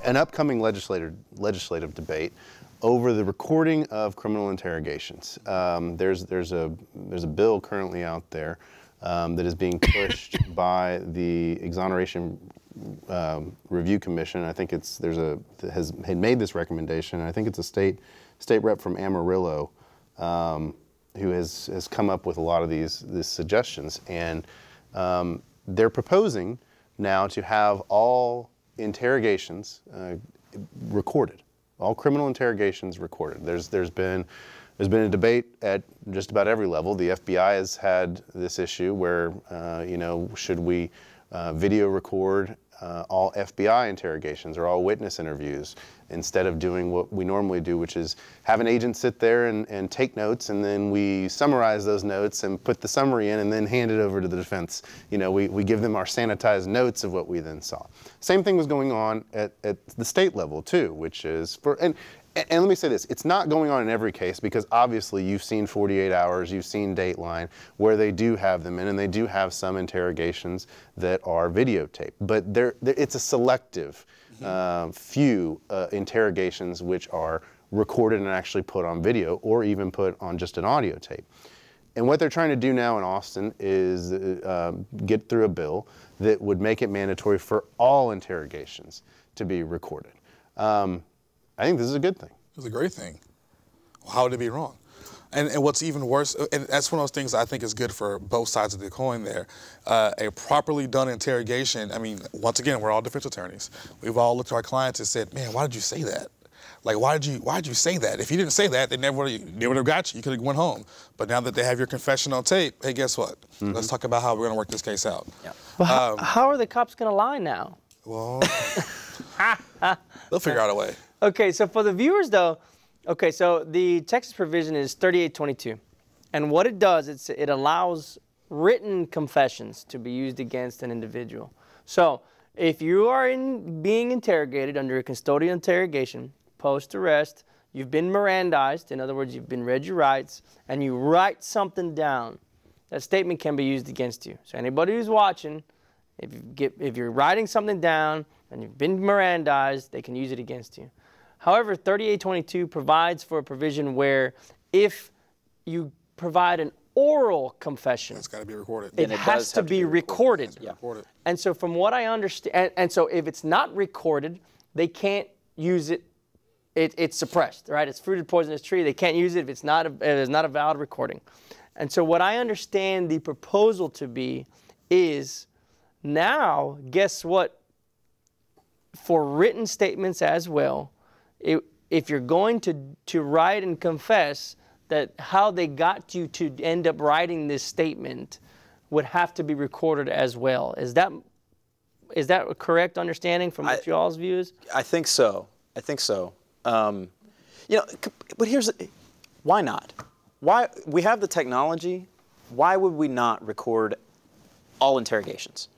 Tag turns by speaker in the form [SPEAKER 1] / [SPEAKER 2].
[SPEAKER 1] an upcoming legislative debate over the recording of criminal interrogations. There's a bill currently out there that is being pushed by the Exoneration Review Commission. I think had made this recommendation. I think it's a state rep from Amarillo who has come up with a lot of these suggestions, and they're proposing now to have all interrogations recorded, all criminal interrogations recorded. There's been a debate at just about every level. The FBI has had this issue where you know, should we video record all FBI interrogations or all witness interviews instead of doing what we normally do, which is have an agent sit there and take notes, and then we summarize those notes and put the summary in and then hand it over to the defense. You know, we give them our sanitized notes of what we then saw. Same thing was going on at the state level too, which is and let me say this, it's not going on in every case, because obviously you've seen 48 Hours, you've seen Dateline, where they do have them in, and they do have some interrogations that are videotaped. But it's a selective few interrogations which are recorded and actually put on video, or even put on just an audio tape. And what they're trying to do now in Austin is get through a bill that would make it mandatory for all interrogations to be recorded. I think this is a good thing.
[SPEAKER 2] It's a great thing. Well, how would it be wrong? And what's even worse, and that's one of those things I think is good for both sides of the coin there, a properly done interrogation. I mean, once again, we're all defense attorneys. We've all looked at our clients and said, man, why did you say that? Like, why'd you say that? If you didn't say that, they never would have got you. You could have went home. But now that they have your confession on tape, hey, guess what? Let's talk about how we're going to work this case out.
[SPEAKER 3] Yeah. But how are the cops going to lie now?
[SPEAKER 2] Well, they'll figure out a way.
[SPEAKER 3] Okay, so for the viewers though, okay, so the Texas provision is 3822. And what it does, it allows written confessions to be used against an individual. So if you are being interrogated under a custodial interrogation, post-arrest, you've been Mirandized, in other words, you've been read your rights, and you write something down, that statement can be used against you. So anybody who's watching, if you're writing something down and you've been Mirandized, they can use it against you. However, 3822 provides for a provision where if you provide an oral confession,
[SPEAKER 2] it's got to be recorded.
[SPEAKER 3] It has to be recorded.
[SPEAKER 2] Yeah.
[SPEAKER 3] And so from what I understand, and so if it's not recorded, they can't use it. It's suppressed, right? It's fruited poisonous tree. They can't use it if it's not a valid recording. And so what I understand the proposal to be is now, guess what? For written statements as well, if you're going to write and confess, that how they got you to end up writing this statement would have to be recorded as well. Is that a correct understanding from what y'all's views?
[SPEAKER 4] I think so. I think so. You know, but why not? Why we have the technology? Why would we not record all interrogations?